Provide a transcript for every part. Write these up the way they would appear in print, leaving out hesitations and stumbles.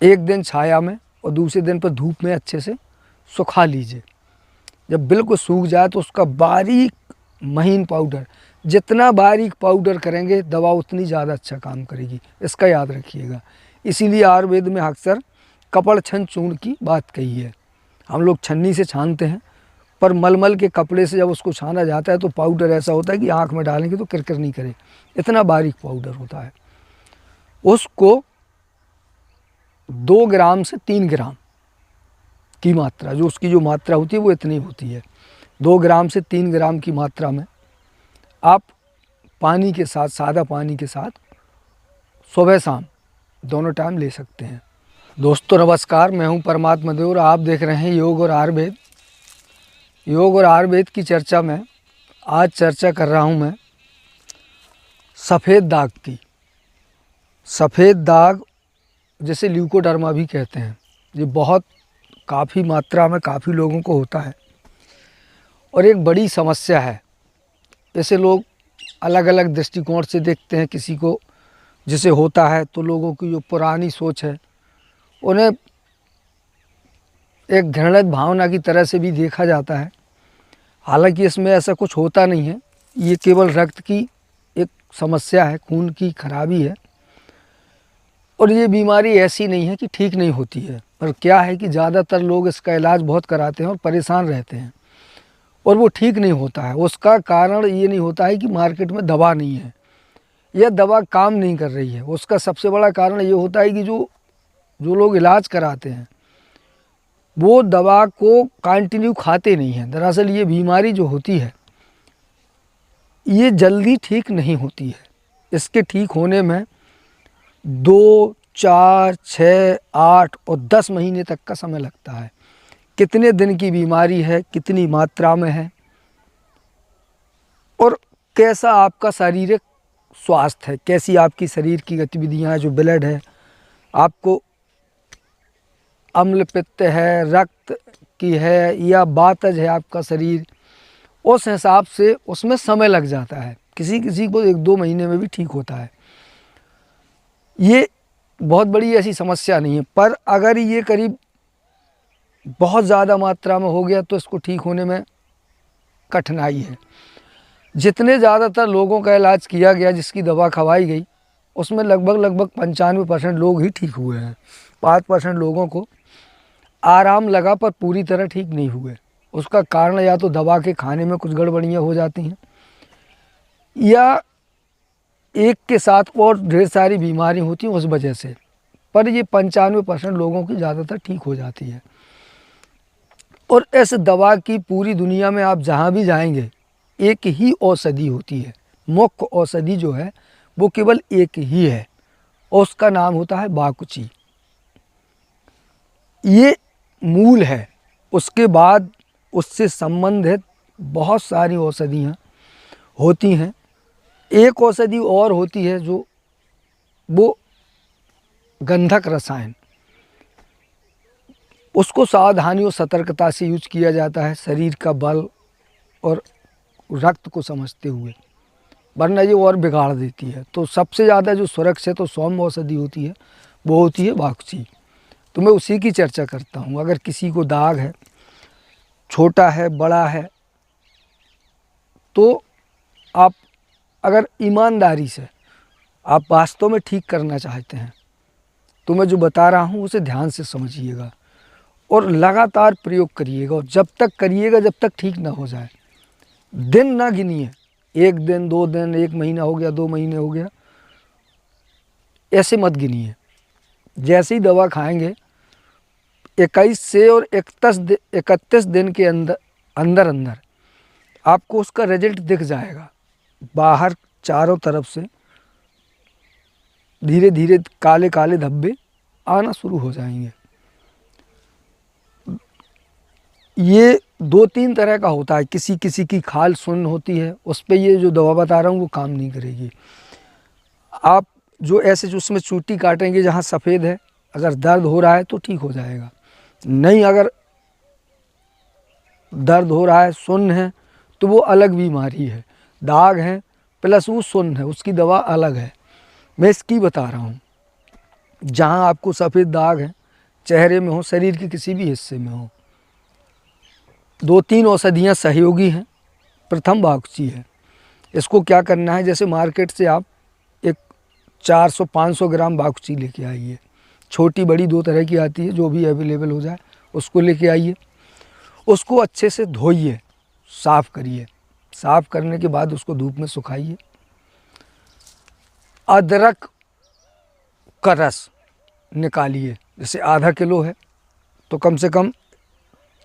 एक दिन छाया में और दूसरे दिन पर धूप में अच्छे से सुखा लीजिए। जब बिल्कुल सूख जाए तो उसका बारीक महीन पाउडर, जितना बारीक पाउडर करेंगे दवा उतनी ज़्यादा अच्छा काम करेगी, इसका याद रखिएगा। इसीलिए आयुर्वेद में अक्सर कपड़ छन चूर्ण की बात कही है। हम लोग छन्नी से छानते हैं, पर मलमल के कपड़े से जब उसको छाना जाता है तो पाउडर ऐसा होता है कि आँख में डालेंगे तो किरकिर नहीं करे, इतना बारीक पाउडर होता है। उसको 2 ग्राम से 3 ग्राम की मात्रा, जो उसकी जो मात्रा होती है वो इतनी होती है। 2 ग्राम से 3 ग्राम की मात्रा में आप पानी के साथ, सादा पानी के साथ सुबह शाम दोनों टाइम ले सकते हैं। दोस्तों नमस्कार, मैं हूं परमात्मा देव और आप देख रहे हैं योग और आयुर्वेद। योग और आयुर्वेद की चर्चा में आज चर्चा कर रहा हूं मैं सफ़ेद दाग की। सफ़ेद दाग जिसे ल्यूकोडर्मा भी कहते हैं, ये बहुत काफ़ी मात्रा में काफ़ी लोगों को होता है और एक बड़ी समस्या है। इसे लोग अलग अलग दृष्टिकोण से देखते हैं। किसी को जिसे होता है तो लोगों की जो पुरानी सोच है उन्हें एक घृणित भावना की तरह से भी देखा जाता है। हालांकि इसमें ऐसा कुछ होता नहीं है, ये केवल रक्त की एक समस्या है, खून की खराबी है। और ये बीमारी ऐसी नहीं है कि ठीक नहीं होती है, पर क्या है कि ज़्यादातर लोग इसका इलाज बहुत कराते हैं और परेशान रहते हैं और वो ठीक नहीं होता है। उसका कारण ये नहीं होता है कि मार्केट में दवा नहीं है या दवा काम नहीं कर रही है। उसका सबसे बड़ा कारण ये होता है कि जो लोग इलाज कराते हैं वो दवा को कंटिन्यू खाते नहीं हैं। दरअसल ये बीमारी जो होती है ये जल्दी ठीक नहीं होती है। इसके ठीक होने में 2, 4, 6, 8 और 10 महीने तक का समय लगता है। कितने दिन की बीमारी है, कितनी मात्रा में है और कैसा आपका शारीरिक स्वास्थ्य है, कैसी आपकी शरीर की गतिविधियाँ, जो ब्लड है, आपको अम्ल पित्त है, रक्त की है या वातज है आपका शरीर, उस हिसाब से उसमें समय लग जाता है। किसी किसी को 1-2 महीने में भी ठीक होता है। ये बहुत बड़ी ऐसी समस्या नहीं है, पर अगर ये करीब बहुत ज़्यादा मात्रा में हो गया तो इसको ठीक होने में कठिनाई है। जितने ज़्यादातर लोगों का इलाज किया गया, जिसकी दवा खवाई गई, उसमें लगभग 95% लोग ही ठीक हुए हैं। 5% लोगों को आराम लगा पर पूरी तरह ठीक नहीं हुए। उसका कारण या तो दवा के खाने में कुछ गड़बड़ियाँ हो जाती हैं या एक के साथ और ढेर सारी बीमारी होती हैं उस वजह से, पर ये 95% लोगों की ज़्यादातर ठीक हो जाती है। और इस दवा की पूरी दुनिया में आप जहाँ भी जाएंगे एक ही औषधि होती है। मुख्य औषधि जो है वो केवल एक ही है और उसका नाम होता है बाकुची। ये मूल है। उसके बाद उससे संबंधित बहुत सारी औषधियाँ होती हैं। एक औषधि और होती है जो वो गंधक रसायन, उसको सावधानी और सतर्कता से यूज किया जाता है, शरीर का बल और रक्त को समझते हुए, वरना ये और बिगाड़ देती है। तो सबसे ज़्यादा जो सुरक्षित और सौम्य औषधि होती है वो होती है बाकुची। तो मैं उसी की चर्चा करता हूँ। अगर किसी को दाग है, छोटा है, बड़ा है, तो आप अगर ईमानदारी से आप वास्तव में ठीक करना चाहते हैं तो मैं जो बता रहा हूँ उसे ध्यान से समझिएगा और लगातार प्रयोग करिएगा। और जब तक करिएगा जब तक ठीक ना हो जाए। दिन ना गिनिए, 1 दिन, 2 दिन, 1 महीना हो गया, 2 महीने हो गया, ऐसे मत गिनिए। जैसे ही दवा खाएंगे 21 से और 31 दिन के अंदर अंदर आपको उसका रिजल्ट दिख जाएगा। बाहर चारों तरफ से धीरे धीरे काले काले धब्बे आना शुरू हो जाएंगे। ये 2-3 तरह का होता है। किसी किसी की खाल सुन्न होती है, उस पर ये जो दवा बता रहा हूँ वो काम नहीं करेगी। आप जो ऐसे जो उसमें चूटी काटेंगे जहाँ सफ़ेद है, अगर दर्द हो रहा है तो ठीक हो जाएगा। नहीं, अगर दर्द हो रहा है, सुन्न है, तो वो अलग बीमारी है। दाग है प्लस वो सुन्न है, उसकी दवा अलग है। मैं इसकी बता रहा हूँ। जहाँ आपको सफ़ेद दाग हैं, चेहरे में हो, शरीर के किसी भी हिस्से में हो। 2-3 औषधियाँ सहयोगी हैं। प्रथम बाकुची है। इसको क्या करना है, जैसे मार्केट से आप एक 400-500 ग्राम बाकुची लेके आइए। छोटी बड़ी 2 तरह की आती है, जो भी अवेलेबल हो जाए उसको लेके आइए। उसको अच्छे से धोइए, साफ़ करिए। साफ़ करने के बाद उसको धूप में सुखाइए। अदरक का रस निकालिए। जैसे आधा किलो है तो कम से कम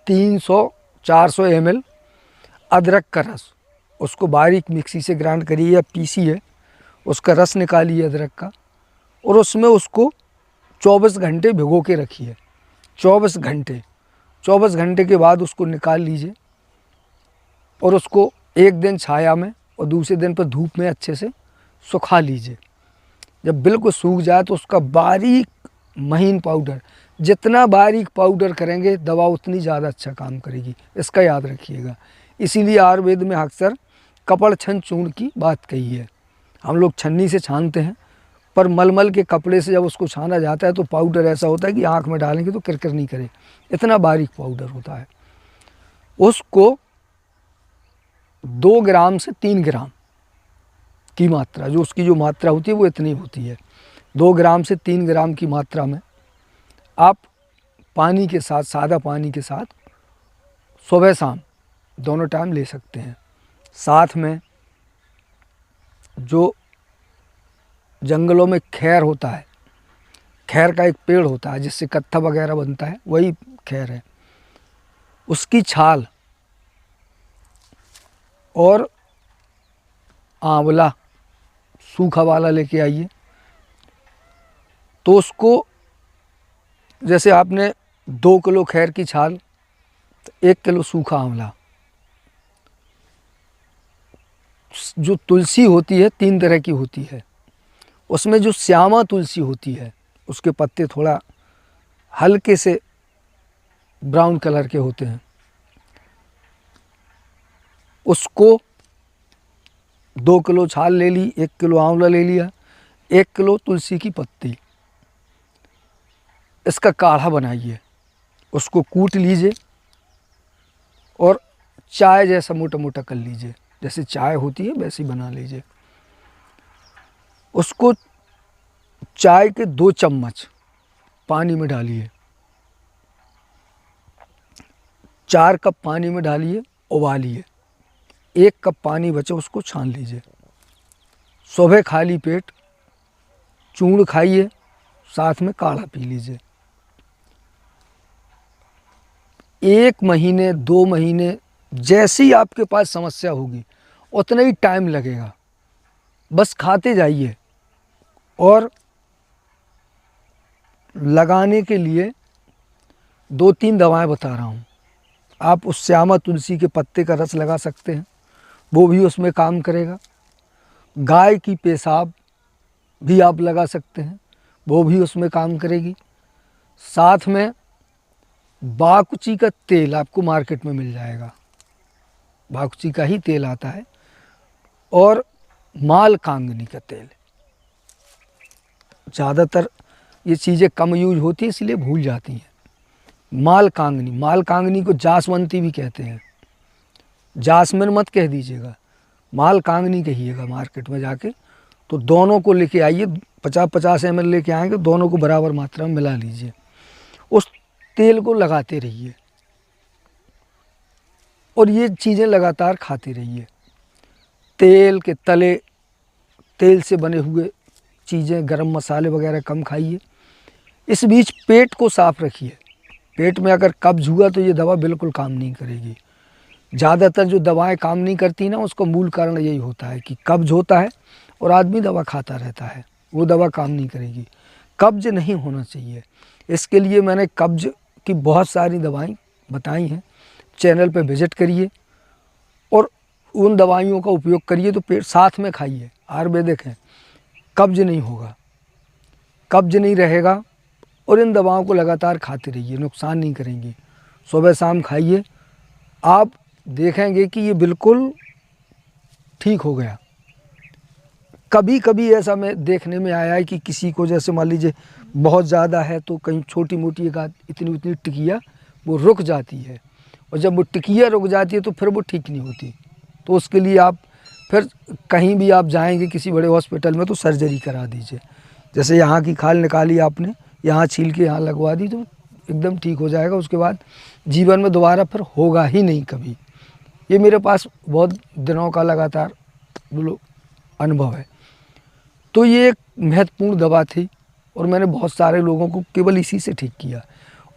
300-400 ml अदरक का रस, उसको बारीक मिक्सी से ग्राइंड करिए या पीसिए। उसका रस निकालिए अदरक का, और उसमें उसको 24 घंटे भिगो के रखिए। 24 घंटे के बाद उसको निकाल लीजिए और उसको एक दिन छाया में और दूसरे दिन पर धूप में अच्छे से सुखा लीजिए। जब बिल्कुल सूख जाए तो उसका बारीक महीन पाउडर, जितना बारीक पाउडर करेंगे दवा उतनी ज़्यादा अच्छा काम करेगी, इसका याद रखिएगा। इसीलिए आयुर्वेद में अक्सर कपड़ छन चूर्ण की बात कही है। हम लोग छन्नी से छानते हैं, पर मलमल के कपड़े से जब उसको छाना जाता है तो पाउडर ऐसा होता है कि आँख में डालेंगे तो किरकिर नहीं करे, इतना बारीक पाउडर होता है। उसको 2 ग्राम से 3 ग्राम की मात्रा, जो उसकी जो मात्रा होती है वो इतनी होती है। 2 ग्राम से 3 ग्राम की मात्रा में आप पानी के साथ, सादा पानी के साथ सुबह शाम दोनों टाइम ले सकते हैं। साथ में जो जंगलों में खैर होता है, खैर का एक पेड़ होता है जिससे कत्था वगैरह बनता है, वही खैर है, उसकी छाल और आंवला सूखा वाला लेके आइए। तो उसको, जैसे आपने 2 किलो खैर की छाल, तो 1 किलो सूखा आंवला। जो तुलसी होती है 3 तरह की होती है, उसमें जो श्यामा तुलसी होती है उसके पत्ते थोड़ा हल्के से ब्राउन कलर के होते हैं। उसको 2 किलो छाल ले ली, 1 किलो आंवला ले लिया, 1 किलो तुलसी की पत्ती, इसका काढ़ा बनाइए। उसको कूट लीजिए और चाय जैसा मोटा मोटा कर लीजिए, जैसे चाय होती है वैसी बना लीजिए। उसको चाय के 2 चम्मच पानी में डालिए, 4 कप पानी में डालिए, उबालिए। 1 कप पानी बचे उसको छान लीजिए। सुबह खाली पेट चूर्ण खाइए, साथ में काढ़ा पी लीजिए। 1 महीने 2 महीने जैसी आपके पास समस्या होगी उतना ही टाइम लगेगा, बस खाते जाइए। और लगाने के लिए 2-3 दवाएं बता रहा हूँ। आप उस श्यामा तुलसी के पत्ते का रस लगा सकते हैं, वो भी उसमें काम करेगा। गाय की पेशाब भी आप लगा सकते हैं, वो भी उसमें काम करेगी। साथ में बाकुची का तेल आपको मार्केट में मिल जाएगा, बाकुची का ही तेल आता है, और मालकांगनी का तेल। ज़्यादातर ये चीज़ें कम यूज होती हैं इसलिए भूल जाती हैं। मालकांगनी को जासवंती भी कहते हैं, जासमिन मत कह दीजिएगा, मालकांगनी कहिएगा मार्केट में जाके। तो दोनों को लेके आइए, 50-50 ml लेके आएंगे, दोनों को बराबर मात्रा में मिला लीजिए। उस तेल को लगाते रहिए और ये चीज़ें लगातार खाते रहिए। तेल के तले, तेल से बने हुए चीज़ें, गरम मसाले वगैरह कम खाइए। इस बीच पेट को साफ रखिए। पेट में अगर कब्ज हुआ तो ये दवा बिल्कुल काम नहीं करेगी। ज़्यादातर जो दवाएं काम नहीं करती ना, उसका मूल कारण यही होता है कि कब्ज होता है और आदमी दवा खाता रहता है, वो दवा काम नहीं करेगी। कब्ज नहीं होना चाहिए, इसके लिए मैंने कब्ज की बहुत सारी दवाएं बताई हैं। चैनल पे विजिट करिए और उन दवाइयों का उपयोग करिए, तो पेट साथ में खाइए, आयुर्वेदिक है, कब्ज नहीं होगा, कब्ज नहीं रहेगा। और इन दवाओं को लगातार खाते रहिए, नुकसान नहीं करेंगी। सुबह शाम खाइए, आप देखेंगे कि ये बिल्कुल ठीक हो गया। कभी कभी ऐसा में देखने में आया है कि किसी को, जैसे मान लीजिए बहुत ज़्यादा है तो कहीं छोटी मोटी एक आध इतनी उतनी टिकिया वो रुक जाती है, और जब वो टिकिया रुक जाती है तो फिर वो ठीक नहीं होती। तो उसके लिए आप फिर कहीं भी आप जाएंगे किसी बड़े हॉस्पिटल में तो सर्जरी करा दीजिए। जैसे यहाँ की खाल निकाली आपने, यहाँ छील के यहाँ लगवा दी तो एकदम ठीक हो जाएगा। उसके बाद जीवन में दोबारा फिर होगा ही नहीं कभी। ये मेरे पास बहुत दिनों का लगातार बोलो अनुभव है। तो ये एक महत्वपूर्ण दवा थी और मैंने बहुत सारे लोगों को केवल इसी से ठीक किया।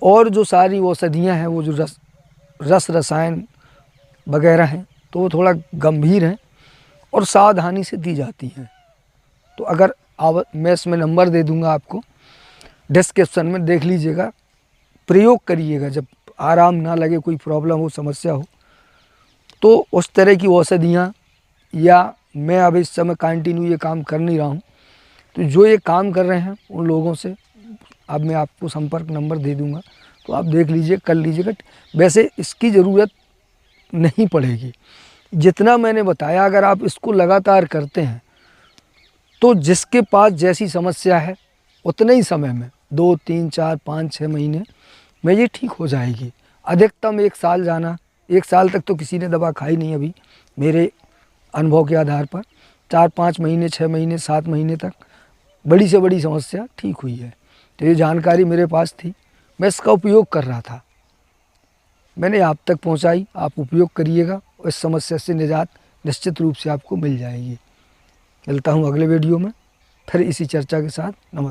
और जो सारी औषधियाँ हैं वो जो रस रसायन वगैरह हैं तो वो थोड़ा गंभीर हैं और सावधानी से दी जाती हैं। तो अगर मैं इसमें नंबर दे दूंगा आपको, डिस्क्रिप्शन में देख लीजिएगा, प्रयोग करिएगा। जब आराम ना लगे, कोई प्रॉब्लम हो, समस्या हो, तो उस तरह की औषधियाँ, या मैं अभी इस समय कंटिन्यू ये काम कर नहीं रहा हूँ, तो जो ये काम कर रहे हैं उन लोगों से अब मैं आपको संपर्क नंबर दे दूंगा, तो आप देख लीजिए, कर लीजिएगा। वैसे इसकी ज़रूरत नहीं पड़ेगी। जितना मैंने बताया अगर आप इसको लगातार करते हैं तो जिसके पास जैसी समस्या है उतने ही समय में 2, 3, 4, 5, 6 महीने में ये ठीक हो जाएगी। अधिकतम 1 साल जाना, 1 साल तक तो किसी ने दवा खाई नहीं अभी मेरे अनुभव के आधार पर। 4, 5 महीने, 6 महीने, 7 महीने तक बड़ी से बड़ी समस्या ठीक हुई है। तो ये जानकारी मेरे पास थी, मैं इसका उपयोग कर रहा था, मैंने आप तक पहुंचाई। आप उपयोग करिएगा और इस समस्या से निजात निश्चित रूप से आपको मिल जाएगी। मिलता हूं अगले वीडियो में फिर इसी चर्चा के साथ। नमस्कार।